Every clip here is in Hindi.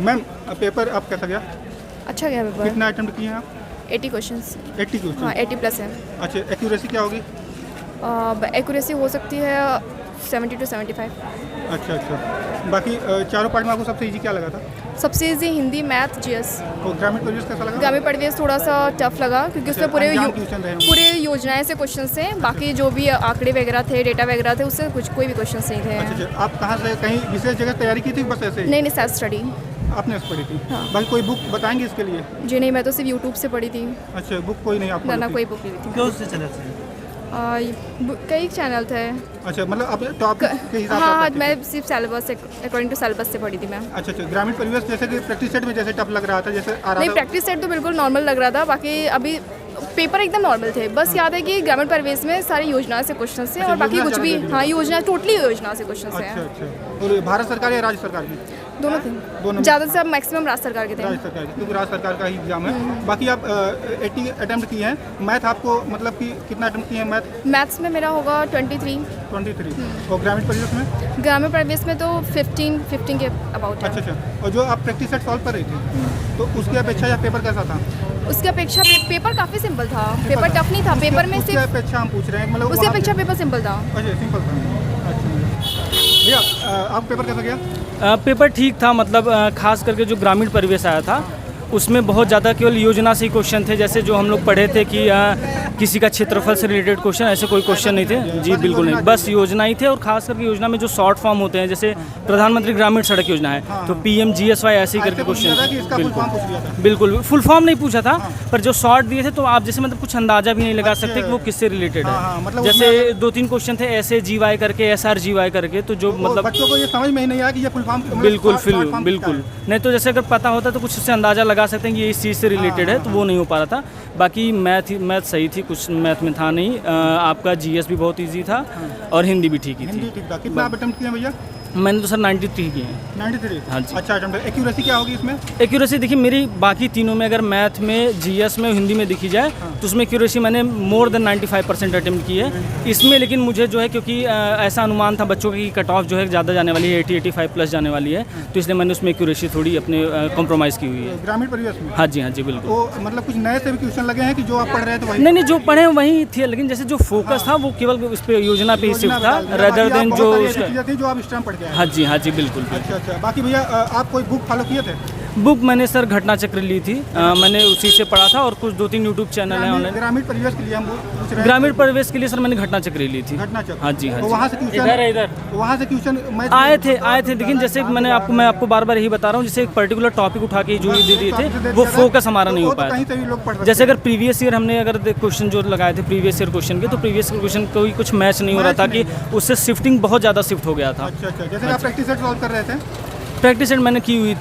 मैम पेपर आप कैसा गया? अच्छा गया पेपर। कितना अटेम्प्ट किए हैं आप? 80 क्वेश्चंस। 80 क्वेश्चन। हाँ 80 प्लस है। अच्छा, एक्यूरेसी क्या होगी? एक्यूरेसी हो सकती है 70 to 75। अच्छा अच्छा, बाकी चारों पार्ट में आपको सबसे इजी क्या लगा था? सबसे इजी हिंदी, मैथ, जीएस। और ग्रामीण परिवेश कैसा लगा? ग्रामीण परिवेश थोड़ा सा टफ लगा क्योंकि उसमें पूरे अंजाम ट्यूशन रहे होंगे। पूरे योजनाएं से क्वेश्चन थे। बाकी जो भी आंकड़े वगैरह थे, डेटा वगैरह थे, उससे कुछ कोई भी क्वेश्चन नहीं थे। अच्छा अच्छा, आप कहाँ से कहीं विशेष जगह तैयारी की थी बस ऐसे ही? नहीं सेल्फ स्टडी। आपने उस पढ़ी थी? हाँ। बाकी कोई बुक बताएंगे इसके लिए? जी नहीं, मैं तो सिर्फ यूट्यूब से पढ़ी थी। अच्छा, बुक कोई नहीं आपको? ना कोई बुक नहीं थी। कौन से चैनल से? कई चैनल थे। अच्छा, मतलब आप टॉपिक के हिसाब से हाँ, पढ़ती थी? मैं सिर्फ सिलेबस अकॉर्डिंग टू सिलेबस से पढ़ी थी मैं। अच्छा अच्छा, ग्रामीण परिवेश जैसे कि प्रैक्टिस सेट में जैसे टफ लग रहा था, जैसे आ रहा नहीं, था? प्रैक्टिस सेट तो बिल्कुल नॉर्मल लग रहा था। बाकी अभी पेपर एकदम नॉर्मल थे। बस याद है कि ग्रामीण परिवेश में सारी योजना से क्वेश्चन से अच्छा, और बाकी योजना कुछ भी। ज़्यादा दे दी। हाँ, योजना टोटली योजना से क्वेश्चन अच्छा है। अच्छा, और भारत सरकार या राज्य सरकार की? दोनों थे। दोनों? ज़्यादा से मैक्सिमम राज्य सरकार के थे। राज्य सरकार की, क्योंकि राज्य सरकार का ही एग्जाम है। बाकी आप 80 अटेम्प्ट किए हैं। मैथ आपको मतलब कि कितना अटेम्प्ट किए हैं मैथ? मैथ्स में मेरा होगा 23। 23। और ग्रामीण परिवेश में? ग्रामीण परिवेश में तो 15 के अबाउट है। अच्छा अच्छा, और जो आप प्रैक्टिस सेट सॉल्व कर रही थी तो उसकी अपेक्षा या पेपर कैसा था? उसकी अपेक्षा पेपर काफ़ी सिंपल था। पेपर टफ नहीं था। पेपर में उसकी सिर्फ अपेक्षा हम पूछ रहे हैं, मतलब उसकी वहाँ अपेक्षा पेपर सिंपल था। अच्छा, सिंपल था। अच्छा भैया, आप पेपर कैसा गया? पेपर ठीक था, मतलब खास करके जो ग्रामीण परिवेश आया था उसमें बहुत ज़्यादा केवल योजना से ही क्वेश्चन थे। जैसे जो हम लोग पढ़े थे कि किसी का क्षेत्रफल से रिलेटेड क्वेश्चन, ऐसे कोई क्वेश्चन नहीं थे जी, बिल्कुल नहीं। बस योजना ही थे, और खास करके योजना में जो शॉर्ट फॉर्म होते हैं, जैसे प्रधानमंत्री ग्रामीण सड़क योजना है तो PMGSY ऐसे ही करके क्वेश्चन। बिल्कुल फुल फॉर्म नहीं पूछा था, पर जो शॉर्ट दिए थे तो आप जैसे मतलब कुछ अंदाजा भी नहीं लगा सकते कि वो किससे रिलेटेड है। जैसे 2-3 क्वेश्चन थे SAGY करके, SRGY करके, तो जो मतलब बच्चों को ये समझ में ही नहीं आया कि ये फुल फॉर्म। बिल्कुल नहीं, तो जैसे अगर पता होता तो कुछ उससे अंदाजा लगा सकते हैं कि ये इस चीज़ से रिलेटेड है, तो वो नहीं हो पा रहा था। बाकी मैथ सही थी, कुछ मैथ में था नहीं। आपका GS भी बहुत इजी था और हिंदी भी ठीक ही थी। ठीक था। कितना आप अटेम्प्ट किए भैया? मैंने तो सर 93 किए हैं। 93? हाँ जी। अच्छा अटेम्प्ट। एक्यूरेसी क्या होगी इसमें? एक्यूरेसी देखिए मेरी बाकी तीनों में, अगर मैथ में, GS में, हिंदी में देखी जाए तो उसमें एक्यूरेसी मैंने मोर देन 95% अटेम्प्ट की है। इसमें लेकिन मुझे जो है, क्योंकि ऐसा अनुमान था बच्चों की कट ऑफ जो है ज़्यादा जाने वाली है, 80-85 प्लस जाने वाली है, तो इसलिए मैंने उसमें एक्यूरेसी थोड़ी अपने कॉम्प्रोमाइज़ की हुई है। ग्रामीण परिवेश में? हाँ जी बिल्कुल। तो मतलब कुछ नए से भी क्वेश्चन लगे हैं कि जो आप पढ़ रहे थे वही? नहीं, जो पढ़े वही थे, लेकिन जैसे जो फोकस था वो केवल उस पे योजना पे ही सिर्फ था, रेदर देन जो आप इस टाइम पढ़ गए। हाँ जी बिल्कुल। अच्छा अच्छा, बाकी भैया आप कोई बुक फॉलो किए थे? बुक मैंने सर घटना चक्र ली थी, मैंने उसी से पढ़ा था, और कुछ 2-3 यूट्यूब चैनल हैं ऑनलाइन। ग्रामीण परिवेश के लिए हम पूछ रहे हैं। ग्रामीण परिवेश के लिए सर मैंने घटना चक्र ली थी। घटना चक्र? हाँ जी। तो वहाँ से क्वेश्चन आए थे, लेकिन जैसे मैं आपको बार यही बता रहा हूँ, जैसे एक पर्टिकुलर टॉपिक उठा के जो दे दिए थे वो फोकस हमारा नहीं हो पाया। जैसे अगर प्रीवियस ईयर हमने अगर क्वेश्चन जो लगाए थे प्रीवियस ईयर क्वेश्चन के, तो प्रीवियस ईयर क्वेश्चन कोई कुछ मैच नहीं हो रहा था, कि उससे शिफ्टिंग बहुत ज़्यादा शिफ्ट हो गया था। अच्छा, जैसे आप प्रैक्टिस सेट सॉल्व कर रहे थे? प्रैक्टिस सेट मैंने की हुई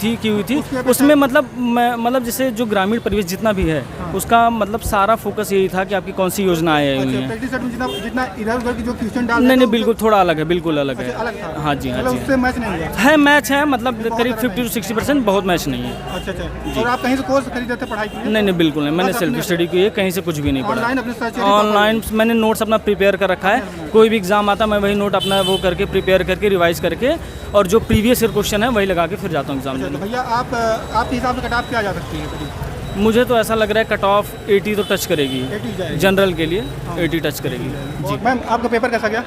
थी। उसमें मतलब जैसे जो ग्रामीण परिवेश जितना भी है उसका मतलब सारा फोकस यही था कि आपकी कौन सी योजना आई हुई है। प्रैक्टिस सेट में जितना इधर-उधर की जो क्वेश्चन डाल नहीं, बिल्कुल थोड़ा अलग है, बिल्कुल अलग है। हाँ जी। उससे मैच नहीं हुआ है, मैच है, मतलब करीब 50 to 60%, बहुत मैच नहीं है। अच्छा, और आप कहीं से कोर्स खरीदे थे पढ़ाई के लिए? नहीं, बिल्कुल नहीं, मैंने सेल्फ स्टडी की है, कहीं से कुछ भी नहीं पढ़ा। ऑनलाइन मैंने नोट्स अपना प्रिपेयर कर रखा है, कोई भी एग्जाम आता मैं वही नोट अपना वो करके प्रिपेयर करके रिवाइज करके, और जो प्रीवियस ईयर क्वेश्चन है वही लगा के फिर जाता हूँ एग्जाम देने। भैया आपके हिसाब से कट ऑफ क्या जा सकती है? मुझे तो ऐसा लग रहा है कट ऑफ 80 तो टच करेगी, जनरल के लिए 80 टच करेगी जी। मैम आपका पेपर कैसा गया?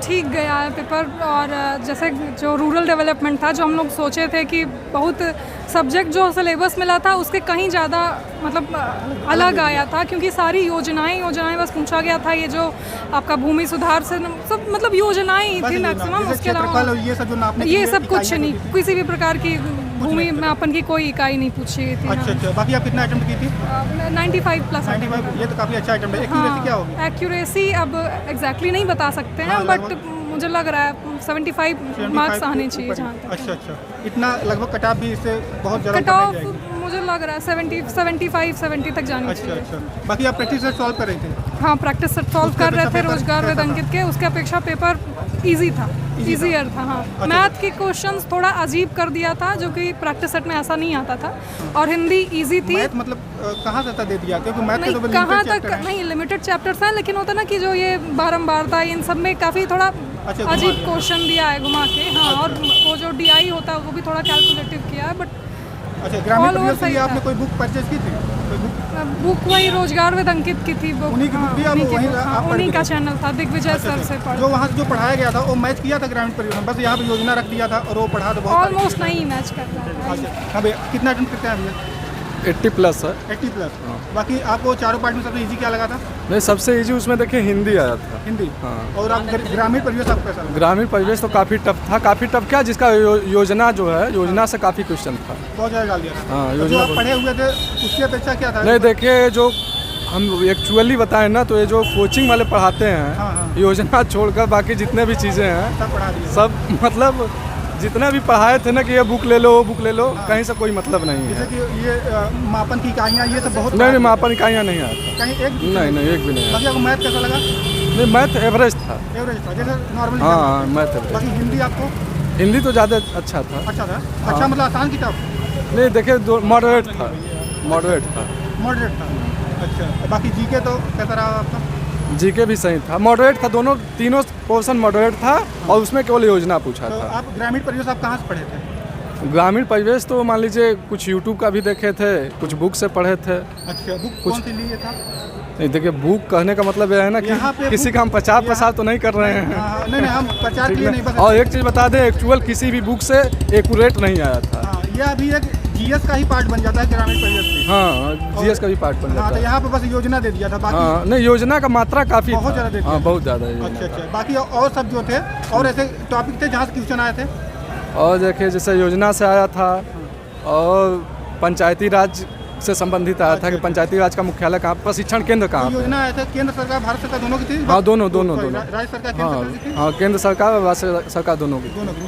ठीक गया है पेपर। और जैसे जो रूरल डेवलपमेंट था, जो हम लोग सोचे थे कि बहुत सब्जेक्ट जो सिलेबस मिला था उसके कहीं ज़्यादा मतलब अलग आया था, क्योंकि सारी योजनाएं बस पूछा गया था। ये जो आपका भूमि सुधार से सब मतलब योजनाएं ही थी मैक्सिमम, उसके अलावा ये सब कुछ नहीं, किसी भी प्रकार की भूमि मापन की कोई इकाई नहीं पूछी गई थी। अच्छा, बाकी आप कितना अटेम्प्ट की थी? 95 प्लस। 95, ये तो काफ़ी अच्छा अटेम्प्ट है। एक्यूरेसी क्या होगी? एक्यूरेसी अब एग्जैक्टली नहीं बता सकते हैं, बट मुझे लग रहा है 75 मार्क्स आने चाहिए जहाँ तक। अच्छा, इतना लगभग कट ऑफ भी इससे बहुत ज़्यादा कट ऑफ मुझे लग रहा है 70 तक जानी चाहिए। अच्छा, बाकी आप प्रैक्टिस सेट सॉल्व कर रहे थे? हाँ, प्रैक्टिस सेट सॉल्व कर रहे थे रोजगार वेद अंकित के। उसके अपेक्षा पेपर इजी था, इजीयर था। हाँ, मैथ के क्वेश्चंस थोड़ा अजीब कर दिया था, जो कि प्रैक्टिस सेट में ऐसा नहीं आता था, और हिंदी इजी थी। मैथ मतलब कहाँ से दे दिया? क्योंकि मैथ कहाँ तक नहीं, लिमिटेड चैप्टर्स हैं, लेकिन होता ना कि जो ये बारंबारता इन सब में काफ़ी थोड़ा अच्छा, घुमा अजीब के। क्वेश्चन दिया है घुमा के। हाँ, और वो जो DI होता है वो भी थोड़ा कैलकुलेटिव किया है, बट अच्छा, ग्रामीण All over परिवेश के लिए सही आपने था। कोई बुक परचेज की थी? कोई बुक? बुक वही रोजगार विद अंकित की थी बुक। उन्हीं की बुक भी आप उन्हीं की वहीं book, आप हाँ, पढ़ उन्हीं के का थे? चैनल था दिग्विजय अच्छा, सर अच्छा। से पढ़। जो वहाँ से जो पढ़ाया गया था वो मैच किया था ग्रामीण परिवेश में? बस यहाँ पे योजना रख दिया था और वो पढ़ा तो बहुत ऑलमोस्ट नहीं मैच कर रहा है। अच्छा, अब कितना अटेम्प्ट करते हैं भैया? 80+ है। 80+। बाकी आपको चारों पार्ट में सबसे इजी क्या लगा था? नहीं, सबसे इजी उसमें देखिए हिंदी आया था। हिंदी। हाँ। और आप ग्रामीण परिवेश आपको कैसा लगा? ग्रामीण परिवेश तो काफ़ी टफ था, काफ़ी टफ क्या, जिसका योजना जो है, योजना से काफ़ी क्वेश्चन था। बहुत ज़्यादा डाल दिया था। हाँ, तो जो योजना आप बहुत- पढ़े हुए थे उसकी अपेक्षा क्या था? नहीं देखिए, जो हम एक्चुअली बताएं ना, तो ये जो कोचिंग वाले पढ़ाते हैं, हाँ, हाँ। योजना छोड़कर बाकी जितने भी चीज़ें हैं सब पढ़ा दिया। सब मतलब जितना भी पढ़ाए थे ना कि ये बुक ले लो वो बुक ले लो, कहीं से कोई मतलब नहीं जैसे है। कि ये मापन की इकाइयाँ ये सब बहुत नहीं, मापन इकाइयाँ नहीं आया था। कहीं एक नहीं, एक भी नहीं आया। बाकी आपको मैथ कैसा लगा? नहीं, मैथ एवरेज था। एवरेज था, जैसे नॉर्मल। हाँ, मैथ एवरेज। बाकी हिंदी आपको हिंदी तो ज़्यादा अच्छा था। अच्छा था? अच्छा मतलब आसान की टफ? नहीं देखिए, मॉडरेट था, मॉडरेट था। मॉडरेट था। अच्छा, बाकी जीके तो कैसा रहा आपका? जीके भी सही था, मॉडरेट था, दोनों तीनों पोर्शन मॉडरेट था, और उसमें केवल योजना पूछा तो था। आप ग्रामीण परिवेश आप कहाँ से पढ़े थे? ग्रामीण परिवेश तो मान लीजिए कुछ यूट्यूब का भी देखे थे, कुछ बुक से पढ़े थे। अच्छा, बुक कुछ- कौन सी लिए था? नहीं देखिए, बुक कहने का मतलब यह है ना यहाँ कि पे किसी बुक- का हम प्रचार यहाँ- प्रसार तो नहीं कर रहे हैं। हाँ, नहीं हम प्रचार के ठीक लिए है? नहीं बस। और एक चीज़ बता दें, एक्चुअल किसी भी बुक से एक्यूरेट नहीं आया था। हाँ, ये अभी एक जीएस का ही पार्ट बन जाता है ग्रामीण परिवेश में। हाँ, जीएस का भी पार्ट बन हाँ, जाता तो है। यहाँ पे बस योजना दे दिया था बाकी। हाँ, नहीं योजना का मात्रा काफ़ी बहुत था। ज़्यादा दे दिया। हाँ, बहुत ज़्यादा है अच्छा योजना अच्छा, बाकी और सब जो थे और ऐसे टॉपिक थे जहाँ से क्वेश्चन आए थे? का। और देखिए, जैसे योजना से आया था, और पंचायती राज से संबंधित आया था कि पंचायती राज का मुख्यालय कहाँ, प्रशिक्षण केंद्र कहाँ तो पे। योजना आए थे केंद्र सरकार भारत सरकार दोनों की थी? हाँ, दोनों राज्य सरकार केंद्र हाँ, सरकार की थी? हाँ, केंद्र सरकार और राज्य सरकार दोनों की। दोनों की